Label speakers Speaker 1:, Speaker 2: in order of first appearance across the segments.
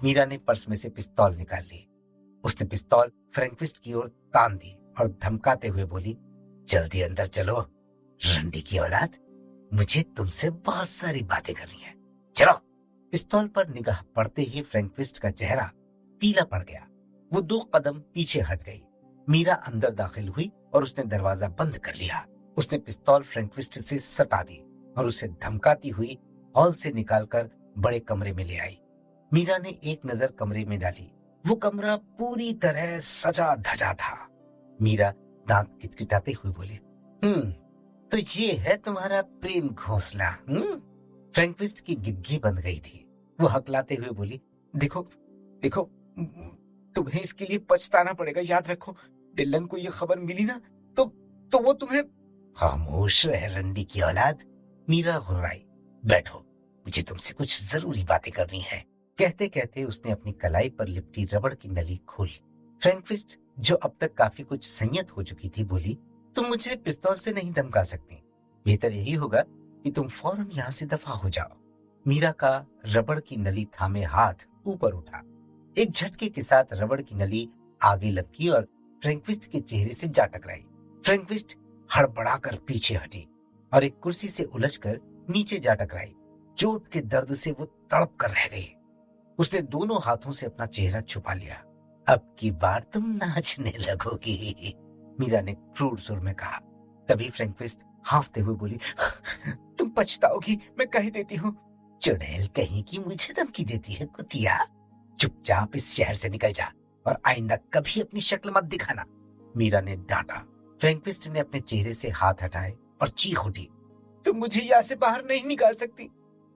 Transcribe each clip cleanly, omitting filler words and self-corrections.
Speaker 1: मीरा ने पर्स में से पिस्तौल निकाल ली। उसने पिस्तौल फ्रैंकविस्ट की ओर तान दी और धमकाते हुए बोली, जल्दी अंदर चलो रंडी की औलाद, मुझे तुमसे बहुत सारी बातें करनी है, चलो। पिस्तौल पर निगाह पड़ते ही फ्रैंकविस्ट का चेहरा पीला पड़ गया। वो 2 कदम पीछे हट गई। मीरा अंदर दाखिल हुई और उसने दरवाजा बंद कर लिया। उसने पिस्तौल फ्रैंकविस्ट से सटा दी और उसे धमकाती हुई हॉल से निकालकर बड़े कमरे में ले आई। मीरा ने एक नजर कमरे में डाली। वो कमरा पूरी तरह सजा धजा था। मीरा दांत किटकिटाते हुए बोली, तो ये है तुम्हारा प्रेम घोंसला। फ्रैंकविस्ट की गिग्गी बंद गई थी। वो हकलाते हुए बोली, देखो देखो, तुम्हें इसके लिए पछताना पड़ेगा, याद रखो। डिलन को ये खबर मिली ना तो वो तुम्हें। खामोश रह रंडी की औलाद, मीरा घुर्राई। बैठो, मुझे तुमसे कुछ जरूरी बातें करनी है। कहते कहते उसने अपनी कलाई पर लिपटी रबड़ की नली खोली। फ्रैंकविस्ट, जो अब तक काफी कुछ संयत हो चुकी थी, बोली, तुम मुझे पिस्तौल से नहीं धमका सकती। बेहतर यही होगा कि तुम फौरन यहाँ से दफा हो जाओ। मीरा का रबड़ की नली थामे हाथ ऊपर उठा। एक झटके के साथ रबड़ की नली आगे लपकी और फ्रैंकविस्ट के चेहरे से जा टकराई। फ्रैंकविस्ट हड़बड़ाकर पीछे हटी और एक कुर्सी से उलझकर नीचे जा टकराई। चोट के दर्द से वो तड़प कर रह गई। उसने दोनों हाथों से अपना चेहरा छुपा लिया। अब की बार तुम नाचने लगोगी, मीरा ने क्रूर सुर में कहा। तभी फ्रैंकविस्ट हांफते हुए बोली, तुम पछताओगी, मैं कह देती हूँ। चुड़ैल कहीं की मुझे धमकी देती है कुतिया। चुपचाप इस शहर से निकल जा और आइंदा कभी अपनी शक्ल मत दिखाना, मीरा ने डांटा। फ्रैंकविस्ट ने अपने चेहरे से हाथ हटाए और चीख उठी, तुम मुझे यहाँ से बाहर नहीं निकाल सकती।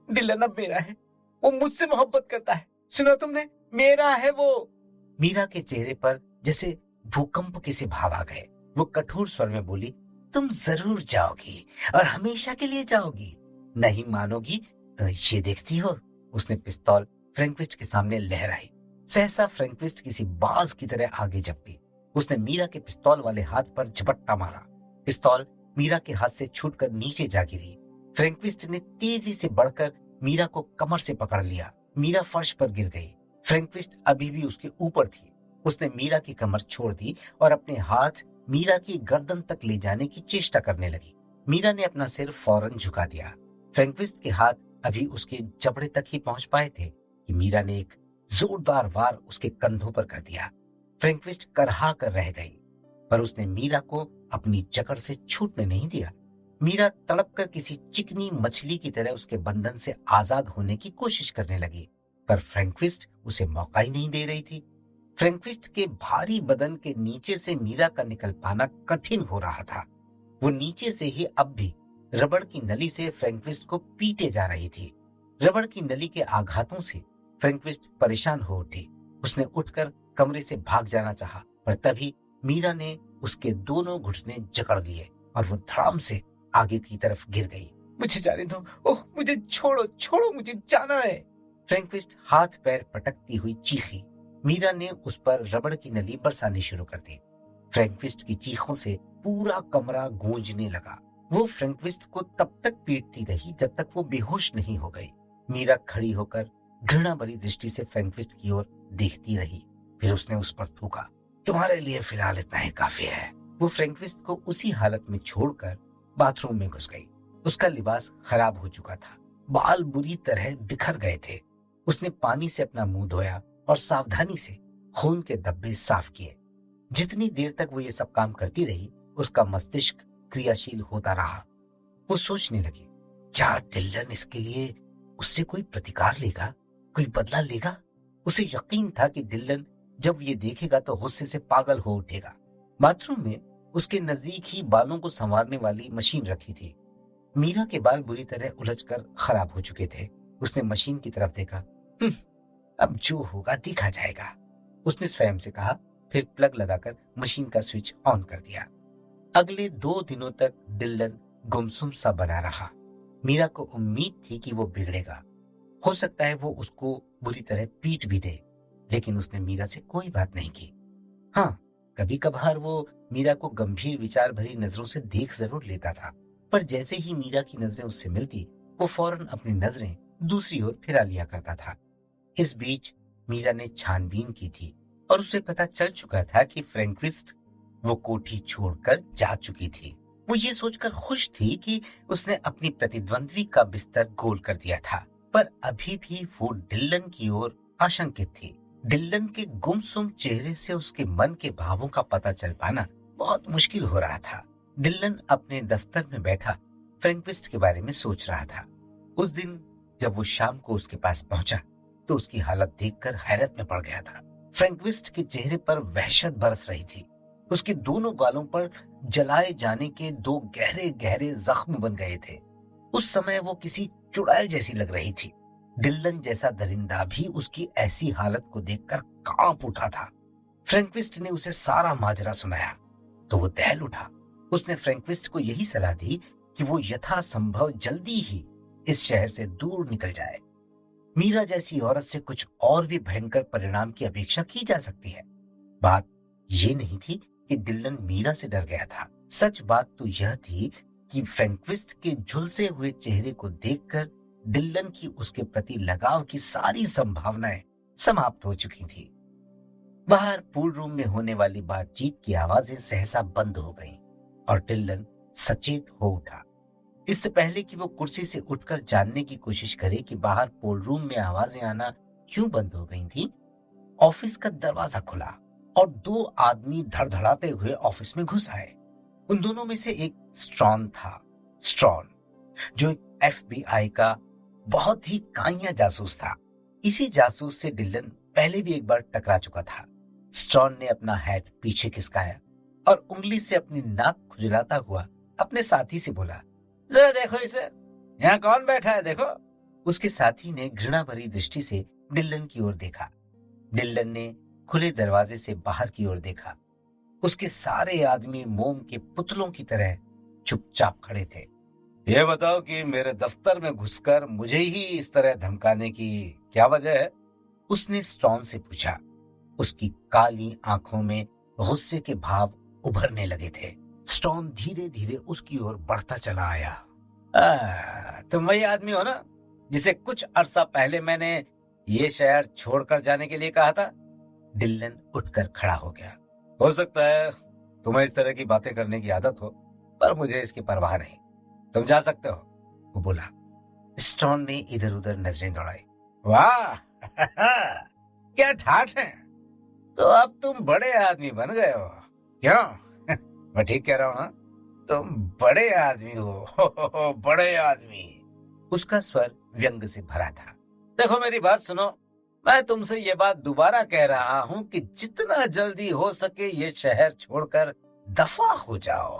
Speaker 1: डिलन अब मेरा है, वो मुझसे मोहब्बत करता है, सुना तुमने, मेरा है वो। मीरा के चेहरे पर जैसे भूकंप के से भाव आ गए। वो कठोर स्वर में बोली, तुम जरूर जाओगी और हमेशा के लिए जाओगी। नहीं मानोगी तो ये देखती हो। उसने पिस्तौल फ्रैंकविस्ट के सामने लहराई। सहसा फ्रैंकविस्ट किसी बाज की तरह आगे झपटी। उसने मीरा के पिस्तौल वाले हाथ पर झपट्टा मारा। पिस्तौल मीरा के हाथ से छूटकर नीचे जा गिरी। फ्रैंकविस्ट ने तेजी से बढ़कर मीरा को कमर से पकड़ लिया। मीरा फर्श पर गिर गई। फ्रैंकविस्ट अभी भी उसके ऊपर थी। उसने मीरा की कमर छोड़ दी और अपने हाथ मीरा की गर्दन तक ले जाने की चेष्टा करने लगी। मीरा ने अपना सिर फौरन झुका दिया। फ्रैंकविस्ट के हाथ अभी उसके जबड़े तक ही पहुंच पाए थे कि मीरा ने एक जोरदार वार उसके कंधों पर कर दिया। फ्रैंकविस्ट करहा कर रह गई, पर उसने मीरा को अपनी जकड़ से छूटने नहीं दिया। मीरा तड़प कर किसी चिकनी मछली की तरह उसके बंधन से आजाद होने की कोशिश करने लगी, पर फ्रैंकविस्ट उसे मौका ही नहीं दे रही थी। फ्रैंकविस्ट के भारी बदन के नीचे से मीरा का निकल पाना कठिन हो रहा था। वो नीचे से ही अब भी रबड़ की नली से फ्रैंकविस्ट को पीटे जा रही थी। रबड़ की नली के आघातों से फ्रैंकविस्ट परेशान हो उठी। उसने उठकर कमरे से भाग जाना चाहा, पर तभी मीरा ने उसके दोनों घुटने जकड़ लिए और वो धड़ाम से आगे की तरफ गिर गई। मुझे जाने दो, ओह मुझे छोड़ो छोड़ो, मुझे जाना है। फ्रैंकविस्ट हाथ पैर पटकती हुई चीखी। मीरा ने उस पर रबड़ की नली बरसानी शुरू कर दी। फ्रैंकविस्ट की चीखों से पूरा कमरा गूंजने लगा। वो फ्रैंकविस्ट को तब तक पीटती रही जब तक वो बेहोश नहीं हो गई। मीरा खड़ी होकर घृणा भरी दृष्टि से फ्रैंकविस्ट की ओर देखती रही। फिर उसने उस पर थूका, तुम्हारे लिए फिलहाल इतना ही काफी है। वो फ्रैंकविस्ट को उसी हालत में छोड़कर बाथरूम में घुस गई। उसका लिबास खराब हो चुका था, बाल बुरी तरह बिखर गए थे। उसने पानी से अपना मुंह धोया और सावधानी से खून के धब्बे साफ किए। जितनी देर तक वो ये सब काम करती रही, उसका मस्तिष्क क्रियाशील होता रहा। वो सोचने लगी, क्या डिलन इसके लिए उससे कोई प्रतिकार लेगा, कोई बदला लेगा? उसे यकीन था कि डिलन जब ये देखेगा तो गुस्से से पागल हो उठेगा। बाथरूम में उसके नजदीक ही बालों को संवारने वाली मशीन रखी थी। मीरा के बाल बुरी तरह उलझकर खराब हो चुके थे। उसने मशीन की तरफ देखा। अब जो होगा देखा जाएगा, उसने स्वयं से कहा। फिर प्लग लगाकर मशीन का स्विच ऑन कर दिया। अगले 2 दिनों तक डिलन गुमसुम सा बना रहा। मीरा को उम्मीद थी कि वो बिगड़ेगा, हो सकता है वो उसको बुरी तरह पीट भी दे, लेकिन उसने मीरा से कोई बात नहीं की। हाँ, कभी कभार वो मीरा को गंभीर विचार भरी नजरों से देख जरूर लेता था, पर जैसे ही मीरा की नजरें उससे मिलती, वो फौरन अपनी नजरें दूसरी ओर फिरा लिया करता था। इस बीच मीरा ने छानबीन की थी और उसे पता चल चुका था कि फ्रैंकविस्ट वो कोठी छोड़कर जा चुकी थी। वो ये सोचकर खुश थी कि उसने अपनी प्रतिद्वंद्वी का बिस्तर गोल कर दिया था, पर अभी भी वो डिल्लन की ओर आशंकित थी। डिल्लन के गुमसुम चेहरे से उसके मन के भावों का पता चल पाना बहुत मुश्किल हो रहा था। डिल्लन अपने दफ्तर में बैठा फ्रैंकविस्ट के बारे में सोच रहा था। उस दिन जब वो शाम को उसके पास पहुंचा तो उसकी हालत देखकर हैरत में पड़ गया था। फ्रैंकविस्ट के चेहरे पर वहशत बरस रही थी। उसके दोनों गालों पर जलाए जाने के दो गहरे गहरे जख्म बन गए थे। उस समय वो किसी चुड़ैल जैसी लग रही थी। डिल्लन जैसा दरिंदा भी उसकी ऐसी हालत को देखकर कांप उठा था। फ्रैंकविस्ट ने उसे सारा माजरा सुनाया तो वो दहल उठा। उसने फ्रैंकविस्ट को यही सलाह दी कि वो यथासंभव जल्दी ही इस शहर से दूर निकल जाए। मीरा जैसी औरत से कुछ और भी भयंकर परिणाम की अपेक्षा की जा सकती है। बात ये नहीं थी कि डिल्लन मीरा से डर गया था। सच बात तो यह थी कि फ्रैंकविस्ट के झुलसे हुए चेहरे को देखकर डिल्लन की उसके प्रति लगाव की सारी संभावनाएं समाप्त हो चुकी थी। बाहर पूल रूम में होने वाली बातचीत की आवाजें सहसा बंद हो गईं और डिल्लन सचेत हो उठा। इससे पहले कि वो कुर्सी से उठकर जानने की कोशिश करे कि बाहर पूल रूम में आवाजें आना क्यों बंद हो गई थी, ऑफिस का दरवाजा खुला और दो आदमी धड़धड़ाते हुए ऑफिस में घुस आए। उन दोनों में से एक स्ट्रॉन था। स्ट्रॉन जो एक FBI का बहुत ही काइया जासूस था। इसी जासूस से डिल्लन पहले भी एक बार टकरा चुका था। स्ट्रॉन ने अपना हैट पीछे खिसकाया और उंगली से अपनी नाक खुजलाता हुआ अपने साथी से बोला, जरा देखो इसे, यहाँ कौन बैठा है देखो। उसके साथी ने घृणा भरी दृष्टि से डिल्लन की ओर देखा। डिल्लन ने खुले दरवाजे से बाहर की ओर देखा। उसके सारे आदमी मोम के पुतलों की तरह चुपचाप खड़े थे। ये बताओ कि मेरे दफ्तर में घुसकर मुझे ही इस तरह धमकाने की क्या वजह है? उसने स्ट्रॉन से पूछा। उसकी काली आंखों में गुस्से के भाव उभरने लगे थे। स्ट्रॉन धीरे धीरे उसकी ओर बढ़ता चला आया। तुम वही आदमी हो ना जिसे कुछ अरसा पहले मैंने ये शहर छोड़कर जाने के लिए कहा था? डिल्लन उठकर खड़ा हो गया। हो सकता है तुम्हें इस तरह की बातें करने की आदत हो, पर मुझे इसकी परवाह नहीं। तुम जा सकते हो, वो बोला। स्ट्रॉन ने इधर उधर नजरें दौड़ाई। वाह क्या ठाठ है, तो अब तुम बड़े आदमी बन गए हो क्यों? मैं ठीक कह रहा हूँ ना? तुम बड़े आदमी हो बड़े आदमी। उसका स्वर व्यंग से भरा था। देखो मेरी बात सुनो, मैं तुमसे ये बात दोबारा कह रहा हूँ कि जितना जल्दी हो सके ये शहर छोड़कर दफा हो जाओ।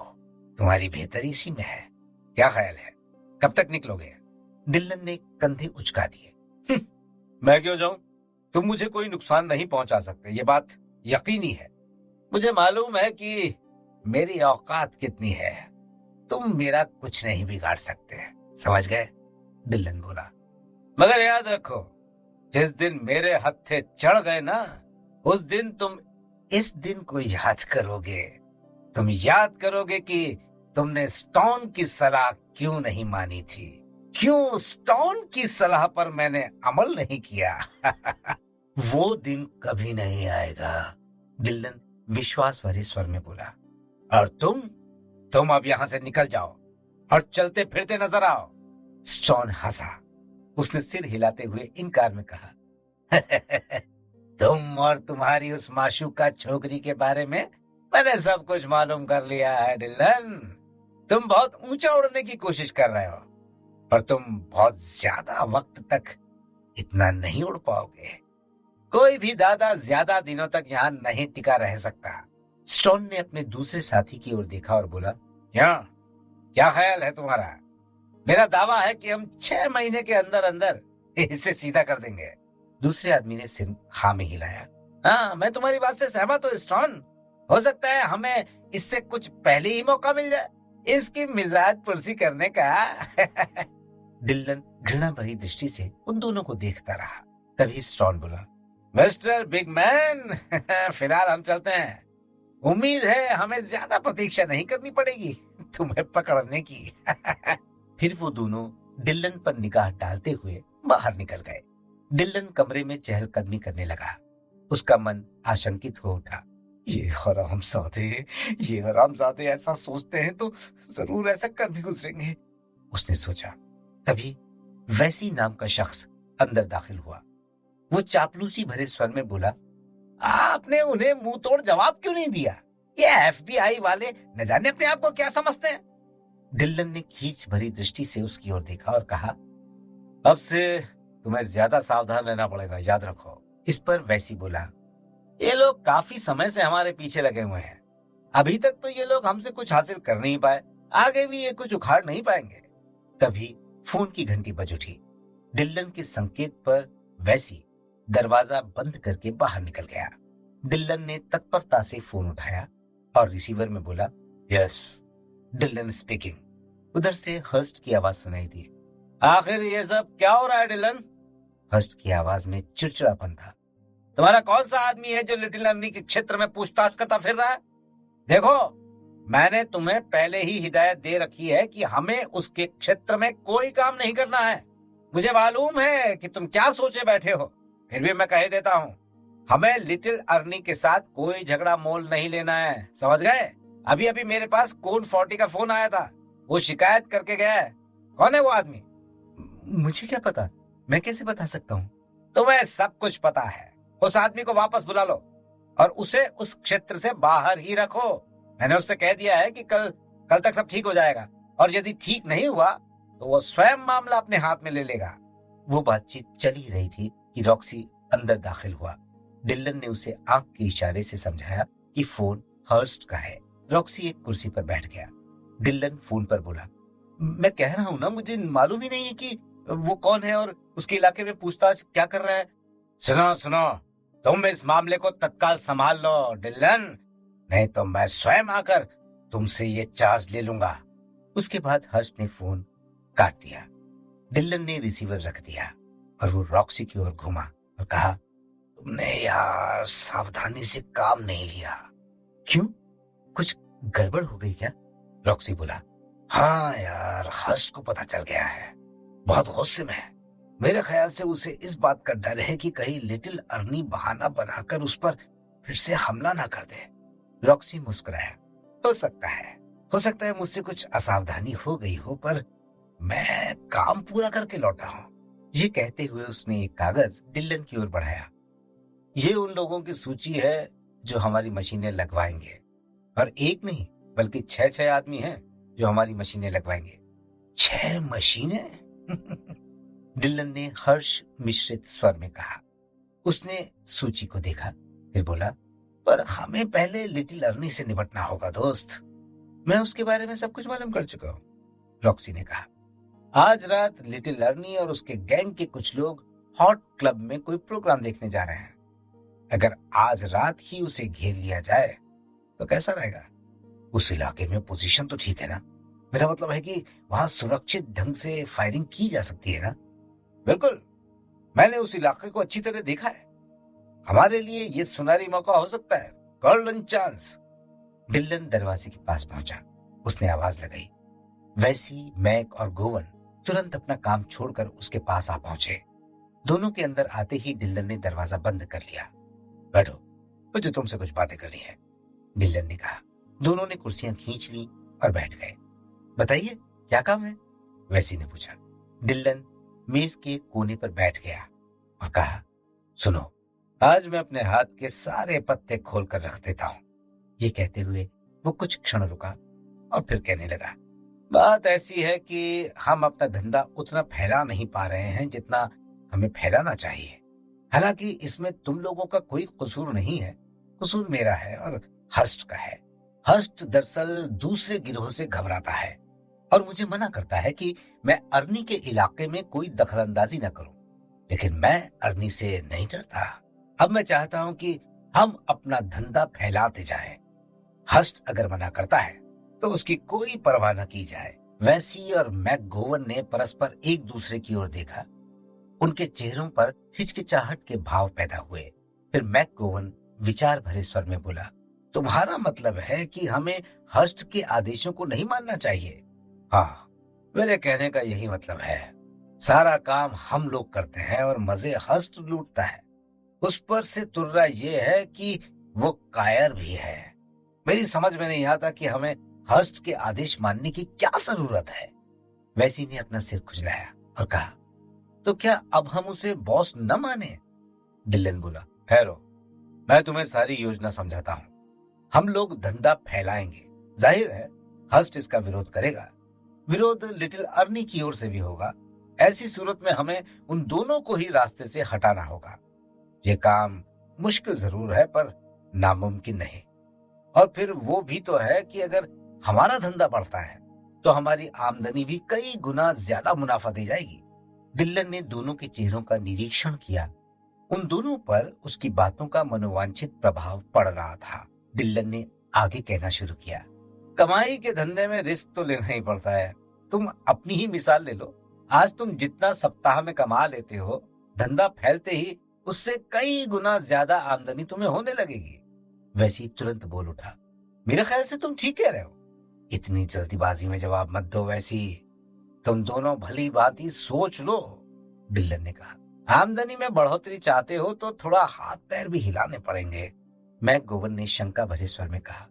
Speaker 1: तुम्हारी बेहतरी इसी में है। क्या ख्याल है, कब तक निकलोगे? डिल्लन ने कंधे उचका दिए। मैं क्यों जाऊं? तुम मुझे कोई नुकसान नहीं पहुंचा सकते, ये बात यकीनी है। मुझे मालूम है कि मेरी औकात कितनी है। तुम मेरा कुछ नहीं बिगाड़ सकते, समझ गए? डिल्लन बोला। मगर याद रखो, जिस दिन मेरे हत्थे चढ़ गए ना, उस दिन तुम इस दिन को याद करोगे। तुम याद करोगे कि तुमने स्टोन की सलाह क्यों नहीं मानी थी, क्यों स्टोन की सलाह पर मैंने अमल नहीं किया। वो दिन कभी नहीं आएगा, डिल्लन विश्वास भरे स्वर में बोला। और तुम अब यहां से निकल जाओ और चलते फिरते नजर आओ। स्टोन हंसा। उसने सिर हिलाते हुए इनकार में कहा, तुम और तुम्हारी उस माशूका छोकरी के बारे में मैंने सब कुछ मालूम कर लिया है डिल्लन। तुम बहुत ऊंचा उड़ने की कोशिश कर रहे हो, पर तुम बहुत ज्यादा वक्त तक इतना नहीं उड़ पाओगे। कोई भी दादा ज्यादा दिनों तक यहाँ नहीं टिका रह सकता। स्टोन ने अपने दूसरे साथी की ओर देखा और बोला, क्या ख्याल है तुम्हारा? मेरा दावा है कि हम 6 महीने के अंदर अंदर इसे सीधा कर देंगे। दूसरे आदमी ने सिर हाँ में हिलाया। हाँ, मैं तुम्हारी बात से सहमत हूँ स्टोन। हो सकता है हमें इससे कुछ पहले ही मौका मिल जाए इसकी मिजाज पुरसी करने का। डिल्लन घृणा भरी दृष्टि से उन दोनों को देखता रहा। तभी स्टोन बोला, मिस्टर बिग मैन, फिलहाल हम चलते हैं। उम्मीद है हमें ज्यादा प्रतीक्षा नहीं करनी पड़ेगी तुम्हें पकड़ने की। फिर वो दोनों डिल्लन पर निगाह डालते हुए बाहर निकल गए। डिल्लन कमरे में चहलकदमी करने लगा। उसका मन आशंकित हो उठा। ये हरामजादे ऐसा सोचते हैं तो जरूर ऐसा कर भी गुजरेंगे, उसने सोचा। तभी वैसी नाम का शख्स अंदर दाखिल हुआ। वो चापलूसी भरे स्वर में बोला, आपने उन्हें मुंह तोड़ जवाब क्यों नहीं दिया? ये एफबीआई वाले न जाने अपने आप को क्या समझते हैं। डिल्लन ने खींच भरी दृष्टि से उसकी ओर देखा और कहा, अब से तुम्हें ज्यादा सावधान रहना पड़ेगा, याद रखो। इस पर वैसी बोला, ये लोग काफी समय से हमारे पीछे लगे हुए हैं। अभी तक तो ये लोग हमसे कुछ हासिल कर नहीं पाए, आगे भी ये कुछ उखाड़ नहीं पाएंगे। तभी फोन की घंटी बज उठी। डिल्लन के संकेत पर वैसी दरवाजा बंद करके बाहर निकल गया। डिल्लन ने तत्परता से फोन उठाया और रिसीवर में बोला, यस, डिल्लन स्पीकिंग। उधर से हर्स्ट की आवाज सुनाई दी। आखिर ये सब क्या हो रहा है डिल्लन? हर्स्ट की आवाज में चिड़चिड़ापन था। तुम्हारा कौन सा आदमी है जो लिटिल अर्नी के क्षेत्र में पूछताछ करता फिर रहा है? देखो, मैंने तुम्हें पहले ही हिदायत दे रखी है कि हमें उसके क्षेत्र में कोई काम नहीं करना है। मुझे मालूम है कि तुम क्या सोचे बैठे हो, फिर भी मैं कह देता हूँ, हमें लिटिल अर्नी के साथ कोई झगड़ा मोल नहीं लेना है, समझ गए? अभी अभी मेरे पास कोड 40 का फोन आया था, वो शिकायत करके गया है। कौन है वो आदमी? मुझे क्या पता, मैं कैसे बता सकता हूँ? तुम्हें सब कुछ पता है। उस आदमी को वापस बुला लो और उसे उस क्षेत्र से बाहर ही रखो। मैंने उससे कह दिया है कि कल तक सब ठीक हो जाएगा, और यदि ठीक नहीं हुआ तो वो स्वयं मामला अपने हाथ में ले लेगा। वो बातचीत चल ही रही थी कि रॉक्सी अंदर दाखिल हुआ। डिल्लन ने उसे आंख के इशारे से समझाया कि फोन हर्स्ट का है। रॉक्सी एक कुर्सी पर बैठ गया। डिल्लन फोन पर बोला, मैं कह रहा हूं ना, मुझे मालूम ही नहीं है कि वो कौन है और उसके इलाके में पूछताछ क्या कर रहा है। सुनो, तुम इस मामले को तत्काल संभाल लो डिल्लन, नहीं तो मैं स्वयं आकर तुमसे ये चार्ज ले लूंगा। उसके बाद हर्स्ट ने फोन काट दिया। डिल्लन ने रिसीवर रख दिया और वो रॉक्सी की ओर घूमा और कहा, तुमने यार सावधानी से काम नहीं लिया। क्यों, कुछ गड़बड़ हो गई क्या? रॉक्सी बोला, हाँ यार, हर्स्ट को पता चल गया है, बहुत गुस्से में है। मेरे ख्याल से उसे इस बात का डर है कि कहीं लिटिल अर्नी बहाना बनाकर उस पर फिर से हमला ना कर दे। रॉक्सी मुस्कुराया, हो सकता है मुझसे कुछ असावधानी हो गई हो, पर मैं काम पूरा करके लौटा हूँ। ये कहते हुए उसने एक कागज डिल्लन की ओर बढ़ाया। ये उन लोगों की सूची है जो हमारी मशीनें लगवाएंगे, और एक नहीं बल्कि 6 आदमी हैं जो हमारी मशीनें लगवाएंगे। 6 मशीनें? डिल्लन ने हर्ष मिश्रित स्वर में कहा। उसने सूची को देखा, फिर बोला, पर हमें पहले लिटिल अर्नी से निपटना होगा दोस्त। मैं उसके बारे में सब कुछ मालूम कर चुका हूँ, रॉक्सी ने कहा। आज रात लिटिल अर्नी और उसके गैंग के कुछ लोग हॉट क्लब में कोई प्रोग्राम देखने जा रहे हैं। अगर आज रात ही उसे घेर लिया जाए तो कैसा रहेगा? उस इलाके में पोजीशन तो ठीक है ना? मेरा मतलब है कि वहां सुरक्षित ढंग से फायरिंग की जा सकती है ना? बिल्कुल, मैंने उस इलाके को अच्छी तरह देखा है। हमारे लिए ये सुनहरी मौका हो सकता है, गोल्डन चांस। डिल्लन दरवाजे के पास पहुंचा। उसने आवाज लगाई। वैसी, मैक और गोवन तुरंत अपना काम छोड़कर उसके पास आ पहुंचे। दोनों के अंदर आते ही डिल्लन ने दरवाजा बंद कर लिया। बैठो, मुझे तुमसे कुछ बातें करनी है, डिल्लन ने कहा। दोनों ने कुर्सियां खींच ली और बैठ गए। बताइए, क्या काम है? वैसी ने पूछा। डिल्लन मेज के कोने पर बैठ गया और कहा, सुनो, आज मैं अपने हाथ के सारे पत्ते खोल कर रख देता हूं। ये कहते हुए वो कुछ क्षण रुका और फिर कहने लगा, बात ऐसी है कि हम अपना धंधा उतना फैला नहीं पा रहे हैं जितना हमें फैलाना चाहिए। हालांकि इसमें तुम लोगों का कोई कसूर नहीं है, कसूर मेरा है और हर्स्ट का है। हर्स्ट दरअसल दूसरे गिरोह से घबराता है और मुझे मना करता है कि मैं अर्नी के इलाके में कोई दखलंदाजी न करूं, लेकिन मैं अर्नी से नहीं डरता। अब मैं चाहता हूं कि हम अपना धंधा फैलाते जाएं। हर्स्ट अगर मना करता है तो उसकी कोई परवाह न की जाए। वैसी और मैकगोवन ने परस्पर एक दूसरे की ओर देखा। उनके चेहरों पर हिचकिचाहट के भाव पैदा हुए। फिर मैकगोवन विचार भरे स्वर में बोला, तुम्हारा मतलब है कि हमें हर्स्ट के आदेशों को नहीं मानना चाहिए? हाँ, मेरे कहने का यही मतलब है। सारा काम हम लोग करते हैं और मजे हर्स्ट लूटता है। उस पर से तुर्रा ये है कि वो कायर भी है। मेरी समझ में नहीं आता कि हमें हर्स्ट के आदेश मानने की क्या जरूरत है। वैसी ने अपना सिर खुजलाया और कहा, तो क्या अब हम उसे बॉस न माने? डिलन बोला, ठहरो, मैं तुम्हें सारी योजना समझाता हूँ। हम लोग धंधा फैलाएंगे, जाहिर है हर्स्ट इसका विरोध करेगा। विरोध लिटिल अर्नी की ओर से भी होगा। ऐसी सूरत में हमें उन दोनों को ही रास्ते से हटाना होगा। ये काम मुश्किल जरूर है पर नामुमकिन नहीं। और फिर वो भी तो है कि अगर हमारा धंधा बढ़ता है तो हमारी आमदनी भी कई गुना ज्यादा मुनाफा दे जाएगी। डिल्लन ने दोनों के चेहरों का निरीक्षण किया। उन दोनों पर उसकी बातों का मनोवांछित प्रभाव पड़ रहा था। डिल्लन ने आगे कहना शुरू किया, कमाई के धंधे में रिस्क तो लेना ही पड़ता है। तुम अपनी ही मिसाल ले लो। आज तुम जितना सप्ताह में कमा लेते हो, धंधा फैलते ही उससे कई गुना ज्यादा आमदनी तुम्हें होने लगेगी। वैसी तुरंत बोल उठा, मेरे ख्याल से तुम ठीक कह रहे हो। इतनी जल्दीबाजी में जवाब मत दो वैसी, तुम दोनों भली भांति सोच लो। डिल्लन ने कहा, आमदनी में बढ़ोतरी चाहते हो तो थोड़ा हाथ पैर भी हिलाने पड़ेंगे। मैकगोवन ने शंका भरे स्वर में कहा,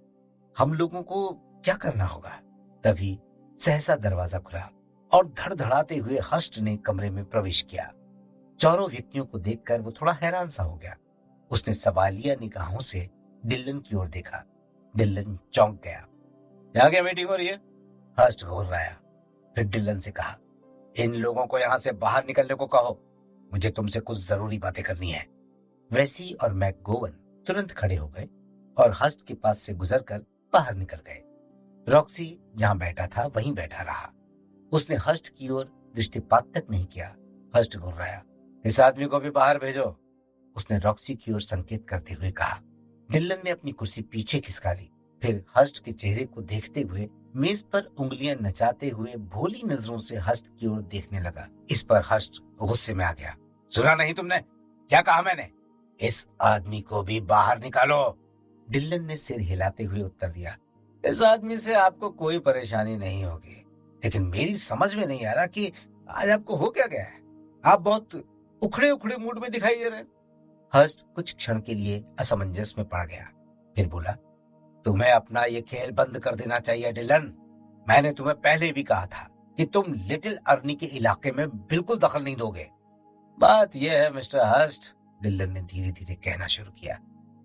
Speaker 1: हम लोगों को क्या करना होगा? तभी सहसा दरवाजा खुला और धड़धड़ाते हुए हर्स्ट ने कमरे में प्रवेश किया। चारों व्यक्तियों को देखकर वो थोड़ा हैरान सा हो गया। उसने सवालिया निगाहों से डिल्लन की ओर देखा। डिल्लन चौंक गया। यहाँ क्या मीटिंग हो रही है? हर्स्ट घूर रहा है। फिर डिल्लन से कहा, इन लोगों को यहाँ से बाहर निकलने को कहो, मुझे तुमसे कुछ जरूरी बातें करनी है। वैसी और मैकगोवन तुरंत खड़े हो गए और हर्स्ट के पास से गुजरकर बाहर निकल गए। रॉक्सी जहां बैठा था वहीं बैठा रहा। उसने हर्स्ट की ओर दृष्टिपात तक नहीं किया। हर्स्ट घुर्राया, इस आदमी को भी बाहर भेजो, उसने रॉक्सी की ओर संकेत करते हुए कहा। डिल्लन ने अपनी कुर्सी पीछे खिसका ली। फिर हर्स्ट के चेहरे को देखते हुए मेज पर उंगलियां नचाते हुए भोली नजरों से हर्स्ट की ओर देखने लगा। इस पर हर्स्ट गुस्से में आ गया। सुना नहीं तुमने? क्या कहा मैंने? इस आदमी को भी बाहर निकालो। डिल्लन ने सिर हिलाते हुए उत्तर दिया, इस आदमी से आपको कोई परेशानी नहीं होगी, लेकिन मेरी समझ में नहीं आ रहा कि आज आपको हो क्या गया है। आप बहुत उखड़े उखड़े मूड में दिखाई दे रहे हैं। हर्स्ट कुछ क्षण के लिए असमंजस में पड़ गया। फिर बोला, तुम्हें अपना ये खेल बंद कर देना चाहिए डिलन। मैंने तुम्हें पहले भी कहा था कि तुम लिटिल अर्नी के इलाके में बिल्कुल दखल नहीं दोगे। बात यह है मिस्टर हर्स्ट, डिलन ने धीरे धीरे कहना शुरू किया,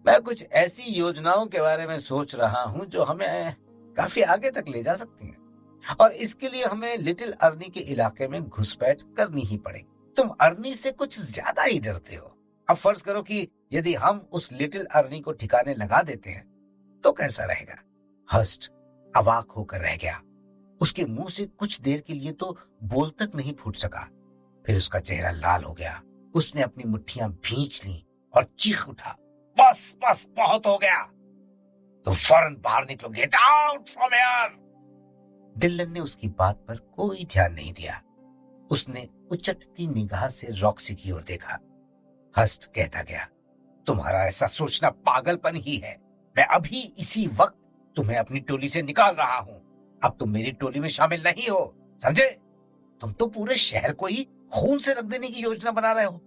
Speaker 1: मैं कुछ ऐसी योजनाओं के बारे में सोच रहा हूं जो हमें काफी आगे तक ले जा सकती हैं, और इसके लिए हमें लिटिल अर्नी के इलाके में घुसपैठ करनी ही पड़ेगी। तुम अर्नी से कुछ ज्यादा ही डरते हो। अब फर्ज करो कि यदि हम उस लिटिल अर्नी को ठिकाने लगा देते हैं तो कैसा रहेगा? हर्स्ट अवाक होकर रह गया। उसके मुंह से कुछ देर के लिए तो बोल तक नहीं फूट सका। फिर उसका चेहरा लाल हो गया। उसने अपनी मुट्ठियां भींच ली और चीख उठा, बस बस बहुत हो गया, तो फौरन बाहर निकलो, get out from here. Dylan ने उसकी बात पर कोई ध्यान नहीं दिया। उसने उचटती निगाह से रॉक्सी की ओर देखा। हर्स्ट कहता गया, तुम्हारा ऐसा सोचना पागलपन ही है। मैं अभी इसी वक्त तुम्हें अपनी टोली से निकाल रहा हूं। अब तुम मेरी टोली में शामिल नहीं हो, समझे? तुम तो पूरे शहर को ही खून से रख देने की योजना बना रहे हो।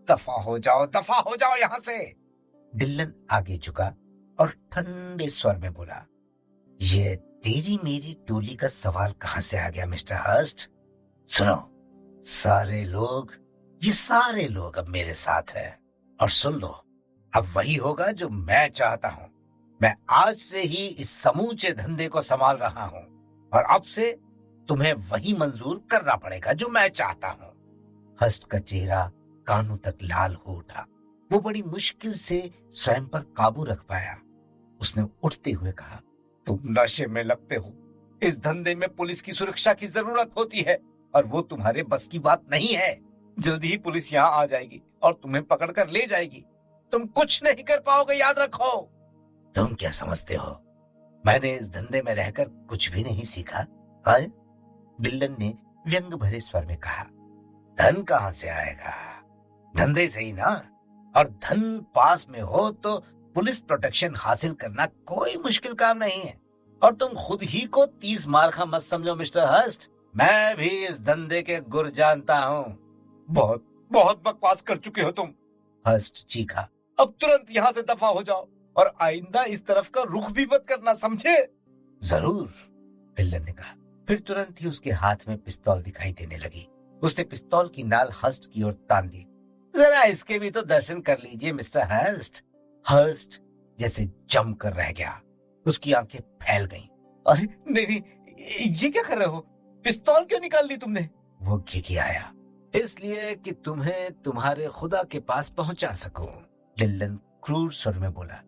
Speaker 1: दफा हो जाओ यहां से। डिलन आगे झुका और ठंडे स्वर में बोला, ये तेरी मेरी टोली का सवाल कहां से आ गया मिस्टर हर्स्ट? सुनो, ये सारे लोग अब मेरे साथ हैं, और सुन लो, अब वही होगा जो मैं चाहता हूं। मैं आज से ही इस समूचे धंधे को संभाल रहा हूं, और अब से तुम्हें वही मंजूर करना पड़ेगा जो मैं चाहता हूं। हर्स्ट का चेहरा कानों तक लाल हो उठा। वो बड़ी मुश्किल से स्वयं पर काबू रख पाया। उसने उठते हुए कहा, तुम नशे में लगते हो। इस धंधे में पुलिस की सुरक्षा की जरूरत होती है, और वो तुम्हारे बस की बात नहीं है। जल्दी ही पुलिस यहाँ आ जाएगी और तुम्हें पकड़कर ले जाएगी। तुम कुछ नहीं कर पाओगे, याद रखो। तुम क्या समझते हो, मैंने इस धंधे में रहकर कुछ भी नहीं सीखा? डिलन ने व्यंग भरे स्वर में कहा, धन कहां से आएगा? धंधे से ही ना। और धन पास में हो तो पुलिस प्रोटेक्शन हासिल करना कोई मुश्किल काम नहीं है। और तुम खुद ही को 30 मार का मत समझो मिस्टर हर्स्ट। मैं भी इस धंधे के गुर जानता हूँ। बहुत बहुत बकवास कर चुके हो तुम, हर्स्ट चीखा। अब तुरंत यहाँ से दफा हो जाओ और आइंदा इस तरफ का रुख भी मत करना, समझे? जरूर, डिल्लन ने कहा। फिर तुरंत ही उसके हाथ में पिस्तौल दिखाई देने लगी। उसने पिस्तौल की नाल हर्स्ट की ओर तान दी। जरा इसके भी तो दर्शन कर लीजिए मिस्टर हर्स्ट। हर्स्ट जैसे जम कर रह गया। उसकी आंखें फैल गईं। अरे नहीं नहीं, ये क्या कर रहे हो? पिस्तौल क्यों निकाल ली तुमने? वो घिघियाया। इसलिए कि तुम्हें तुम्हारे खुदा के पास पहुंचा सकूं, डिल्लन क्रूर स्वर में बोला।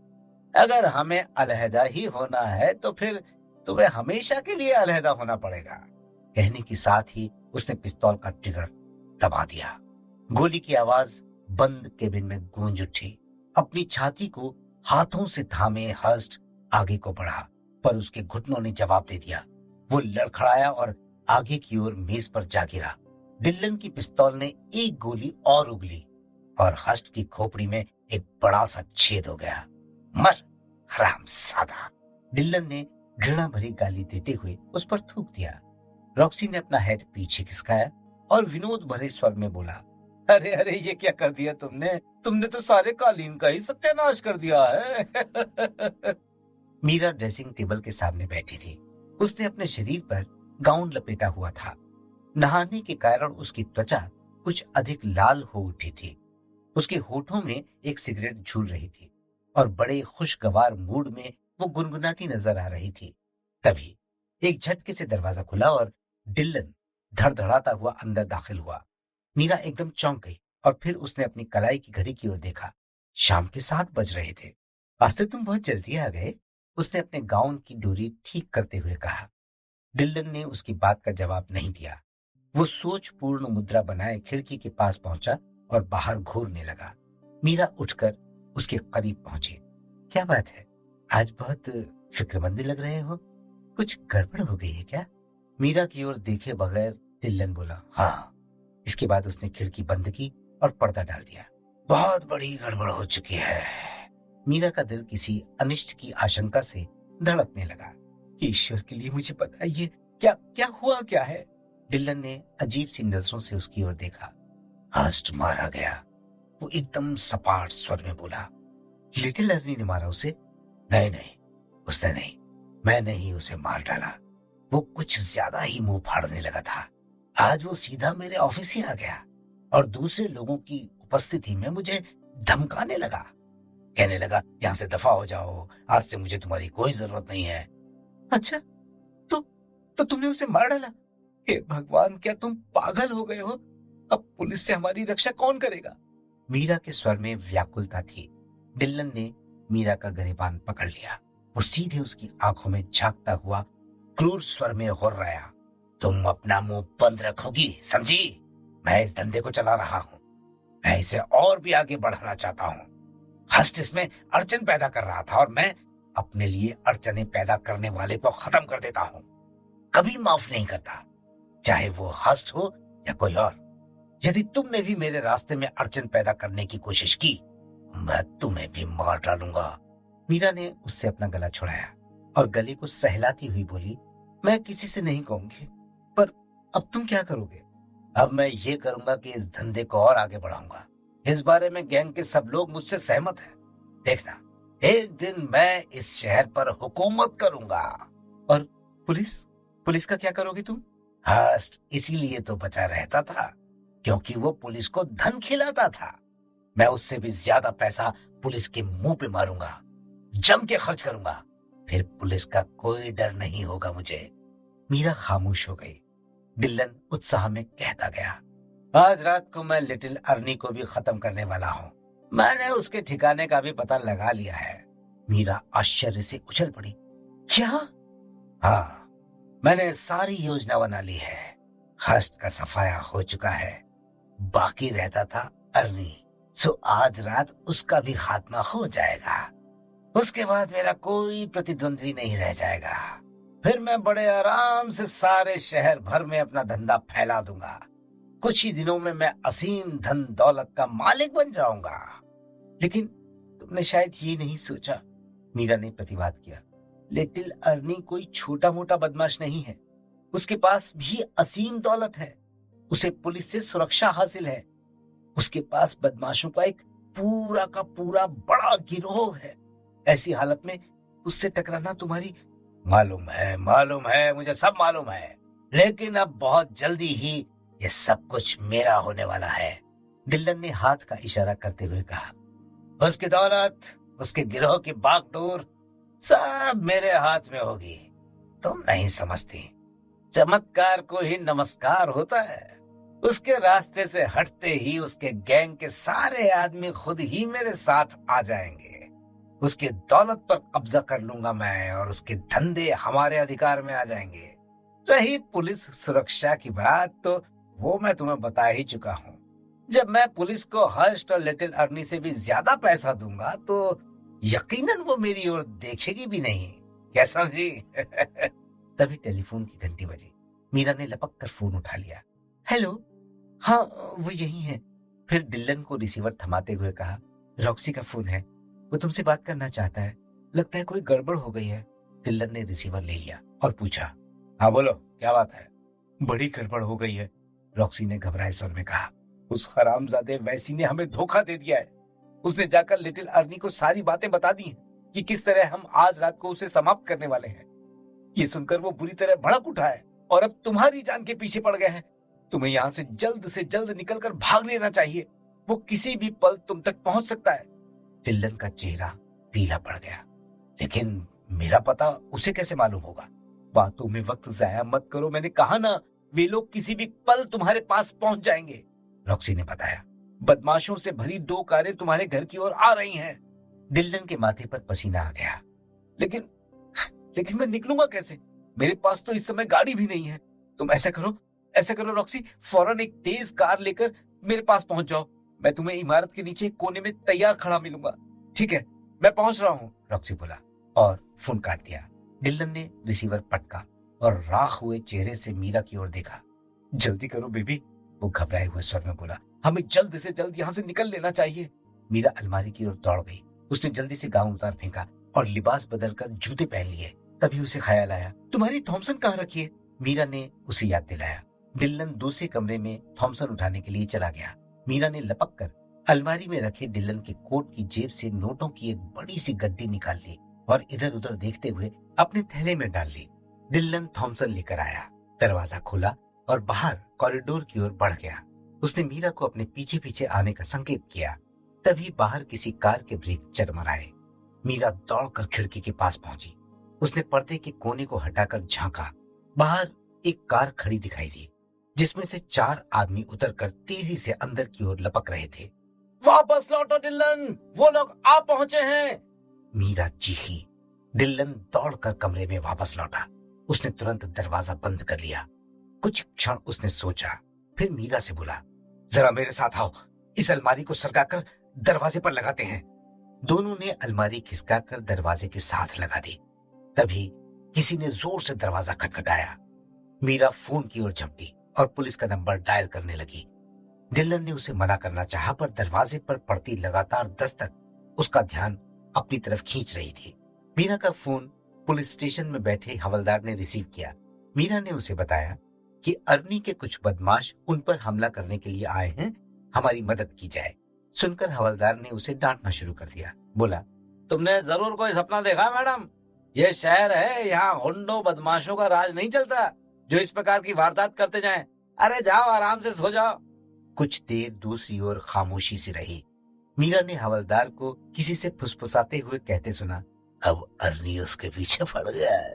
Speaker 1: अगर हमें अलहदा ही होना है तो फिर तुम्हें हमेशा के लिए अलहदा होना पड़ेगा। कहने के साथ ही उसने पिस्तौल का ट्रिगर दबा दिया। गोली की आवाज बंद केबिन में गूंज उठी। अपनी छाती को हाथों से थामे हर्स्ट आगे को बढ़ा, पर उसके घुटनों ने जवाब दे दिया। वो लड़खड़ाया और आगे की ओर मेज पर जा गिरा। डिल्लन की पिस्तौल ने एक गोली और उगली और हर्स्ट की खोपड़ी में एक बड़ा सा छेद हो गया। मर हरामजादा, डिल्लन ने घृणा भरी गाली देते हुए उस पर थूक दिया। रॉक्सी ने अपना हेड पीछे खिसकाया और विनोद भरे स्वर में बोला, अरे अरे ये क्या कर दिया तुमने? तुमने तो सारे कालीन का ही सत्यानाश कर दिया है। मीरा ड्रेसिंग टेबल के सामने बैठी थी। उसने अपने शरीर पर गाउन लपेटा हुआ था। नहाने के कारण उसकी त्वचा कुछ अधिक लाल हो उठी थी। उसके होठों में एक सिगरेट झूल रही थी और बड़े खुशगवार मूड में वो गुनगुनाती नजर आ रही थी। तभी एक झटके से दरवाजा खुला और डिल्लन धड़धड़ाता हुआ अंदर दाखिल हुआ। मीरा एकदम चौंक गई और फिर उसने अपनी कलाई की घड़ी की ओर देखा। शाम के 7 बज रहे थे। आज तो तुम बहुत जल्दी आ गए, उसने अपने गाउन की डोरी ठीक करते हुए कहा। डिल्लन ने उसकी बात का जवाब नहीं दिया। वो सोचपूर्ण मुद्रा बनाए खिड़की के पास पहुंचा और बाहर घूरने लगा। मीरा उठकर उसके करीब पहुंची। क्या बात है, आज बहुत फिक्रमंद लग रहे हो? कुछ गड़बड़ हो गई है क्या? मीरा की ओर देखे बगैर डिल्लन बोला, हाँ। इसके बाद उसने खिड़की बंद की और पर्दा डाल दिया। बहुत बड़ी गड़बड़ हो चुकी है। मीरा का दिल किसी अनिष्ट की आशंका से धड़कने लगा। ईश्वर के लिए मुझे बताइए, क्या क्या हुआ क्या है? डिल्लन ने अजीब सी नजरों से उसकी ओर देखा। हर्स्ट मारा गया, वो एकदम सपाट स्वर में बोला। लिटिल अर्नी ने मारा उसे? नहीं नहीं, उसने नहीं, मैंने ही उसे मार डाला। वो कुछ ज्यादा ही मुंह फाड़ने लगा था। आज वो सीधा मेरे ऑफिस ही आ गया और दूसरे लोगों की उपस्थिति में मुझे धमकाने लगा। कहने लगा, यहाँ से दफा हो जाओ, आज से मुझे तुम्हारी कोई जरूरत नहीं है। अच्छा, तो तुमने उसे मार डाला? हे भगवान, क्या तुम पागल हो गए हो? अब पुलिस से हमारी रक्षा कौन करेगा? मीरा के स्वर में व्याकुलता थी। डिल्लन ने मीरा का गिरेबान पकड़ लिया। वो सीधे उसकी आंखों में झांकता हुआ क्रूर स्वर में गुर्राया, तुम अपना मुंह बंद रखोगी, समझी? मैं इस धंधे को चला रहा हूँ। मैं इसे और भी आगे बढ़ाना चाहता हूँ। हर्स्ट इसमें अड़चन पैदा कर रहा था और मैं अपने लिए अड़चने पैदा करने वाले को खत्म कर देता हूँ। कभी माफ नहीं करता, चाहे वो हर्स्ट हो या कोई और। यदि तुमने भी मेरे रास्ते में अड़चन पैदा करने की कोशिश की, मैं तुम्हें भी मार डालूंगा। मीरा ने उससे अपना गला छुड़ाया और गले को सहलाती हुई बोली, मैं किसी से नहीं कहूंगी, पर अब तुम क्या करोगे? अब मैं ये करूंगा कि इस धंधे को और आगे बढ़ाऊंगा। इस बारे में गैंग के सब लोग मुझसे सहमत हैं। देखना, एक दिन मैं इस शहर पर हुकूमत करूंगा। और पुलिस का क्या करोगे तुम? हर्स्ट इसीलिए तो बचा रहता था क्योंकि वो पुलिस को धन खिलाता था। मैं उससे भी ज्यादा पैसा पुलिस के मुंह पे मारूंगा, जम के खर्च करूंगा। फिर पुलिस का कोई डर नहीं होगा मुझे। मीरा खामोश हो गई। डिल्लन उत्साह में कहता गया, आज रात को मैं लिटिल अर्नी को भी खत्म करने वाला हूँ। मैंने उसके ठिकाने का भी पता लगा लिया है। मीरा आश्चर्य से उछल पड़ी, क्या? हाँ, मैंने सारी योजना बना ली है। हर्स्ट का सफाया हो चुका है, बाकी रहता था अर्नी। सो आज रात उसका भी खात्मा हो जाएगा। उसके बाद मेरा कोई प्रतिद्वंद्वी नहीं रह जाएगा। फिर मैं बड़े आराम से सारे शहर भर में अपना धंधा फैला दूंगा। कुछ ही दिनों में मैं असीम धन दौलत का मालिक बन जाऊंगा। लेकिन तुमने शायद ये नहीं सोचा, मीरा ने प्रतिवाद किया। लिटिल अर्नी कोई छोटा मोटा बदमाश नहीं है। उसके पास भी असीम दौलत है, उसे पुलिस से सुरक्षा हासिल है, उसके पास बदमाशों का एक पूरा का पूरा बड़ा गिरोह है। ऐसी हालत में उससे टकराना तुम्हारी मालूम है, मुझे सब मालूम है, लेकिन अब बहुत जल्दी ही ये सब कुछ मेरा होने वाला है। डिल्लन ने हाथ का इशारा करते हुए कहा। उसकी दौलत, उसके गिरोह की बागडोर सब मेरे हाथ में होगी। तुम नहीं समझती, चमत्कार को ही नमस्कार होता है। उसके रास्ते से हटते ही उसके गैंग के सारे आदमी खुद ही मेरे साथ आ जाएंगे। उसकी दौलत पर कब्जा कर लूंगा मैं और उसके धंधे हमारे अधिकार में आ जाएंगे। रही पुलिस सुरक्षा की बात, तो वो मैं तुम्हें बता ही चुका हूँ। जब मैं पुलिस को हर्स्ट और लिटिल अर्नी से भी ज्यादा पैसा दूंगा तो यकीनन वो मेरी ओर देखेगी भी नहीं। क्या समझी? तभी टेलीफोन की घंटी बजी। मीरा ने लपक कर फोन उठा लिया। हेलो, हाँ वो यही है। फिर डिल्लन को रिसीवर थमाते हुए कहा, रॉक्सी का फोन है, वो तुमसे बात करना चाहता है, लगता है कोई गड़बड़ हो गई है। डिल्लन ने रिसीवर ले लिया और पूछा, हाँ बोलो, क्या बात है? बड़ी गड़बड़ हो गई है, रॉक्सी ने घबराए स्वर में कहा। उस हरामजादे वैसी ने हमें धोखा दे दिया है। उसने जाकर लिटिल अर्नी को सारी बातें बता दी कि किस तरह हम आज रात को उसे समाप्त करने वाले हैं। ये सुनकर वो बुरी तरह भड़क उठा है और अब तुम्हारी जान के पीछे पड़ गया है। तुम्हें यहाँ से जल्द निकलकर भाग लेना चाहिए। वो किसी भी पल तुम तक पहुंच सकता है। डिल्लन का चेहरा पीला पड़ गया। लेकिन मेरा पता उसे कैसे मालूम होगा? बातों में वक्त जाया मत करो, मैंने कहा ना, वे लोग किसी भी पल तुम्हारे पास पहुंच जाएंगे। रॉक्सी ने बताया, बदमाशों से भरी 2 कारें तुम्हारे घर की ओर आ रही हैं। डिल्लन के माथे पर पसीना आ गया। लेकिन मैं निकलूंगा कैसे? मेरे पास तो इस समय गाड़ी भी नहीं है। तुम ऐसा करो रॉक्सी, फौरन एक तेज कार लेकर मेरे पास पहुंच जाओ। मैं तुम्हें इमारत के नीचे कोने में तैयार खड़ा मिलूंगा। ठीक है, मैं पहुंच रहा हूँ, रॉक्सी बोला और फोन काट दिया। डिल्लन ने रिसीवर पटका और राख हुए चेहरे से मीरा की ओर देखा। जल्दी करो बेबी, वो घबराए हुए स्वर में बोला, हमें जल्द से जल्द यहाँ से निकल लेना चाहिए। मीरा अलमारी की ओर दौड़ गई। उसने जल्दी से गाउन उतार फेंका और लिबास बदलकर जूते पहन लिए। तभी उसे ख्याल आया, तुम्हारी थॉमसन कहाँ रखी है? मीरा ने उसे याद दिलाया। डिल्लन दूसरे कमरे में थॉमसन उठाने के लिए चला गया। मीरा ने लपक कर अलमारी में रखे डिल्लन के कोट की जेब से नोटों की एक बड़ी सी गड्डी निकाल ली और इधर उधर देखते हुए अपने थैले में डाल ली। डिल्लन थॉमसन लेकर आया, दरवाजा खोला और बाहर कॉरिडोर की ओर बढ़ गया। उसने मीरा को अपने पीछे पीछे आने का संकेत किया। तभी बाहर किसी कार के ब्रेक चरमराए। मीरा दौड़कर खिड़की के पास पहुंची। उसने पर्दे के कोने को हटाकर झांका। बाहर एक कार खड़ी दिखाई दी, जिसमें से 4 आदमी उतरकर तेजी से अंदर की ओर लपक रहे थे। वापस लौटो डिल्लन, वो लोग आ पहुंचे हैं, मीरा चीखी। डिल्लन दौड़कर कमरे में वापस लौटा। उसने तुरंत दरवाजा बंद कर लिया। कुछ क्षण उसने सोचा, फिर मीरा से बोला, जरा मेरे साथ आओ, इस अलमारी को सरकाकर दरवाजे पर लगाते हैं। दोनों ने अलमारी खिसकाकर दरवाजे के साथ लगा दी। तभी किसी ने जोर से दरवाजा खटखटाया। मीरा फोन की ओर झपटी और पुलिस का नंबर डायल करने लगी। डिल्लन ने उसे मना करना चाहा, पर दरवाजे पर पड़ती लगातार दस्तक उसका ध्यान अपनी तरफ खींच रही थी। मीरा का फोन पुलिस स्टेशन में बैठे हवलदार ने रिसीव किया। मीरा ने उसे बताया कि अर्नी के कुछ बदमाश उन पर हमला करने के लिए आए हैं, हमारी मदद की जाए। सुनकर हवलदार ने उसे डांटना शुरू कर दिया। बोला, तुमने जरूर कोई सपना देखा मैडम? यह शहर है, यहाँ गुंडों बदमाशों का राज नहीं चलता जो इस प्रकार की वारदात करते जाएं। अरे जाओ, आराम से सो जाओ। कुछ देर दूसरी ओर खामोशी सी रही। मीरा ने हवलदार को किसी से फुसफुसाते हुए कहते सुना, अब अर्नी उसके पीछे पड़ गया है।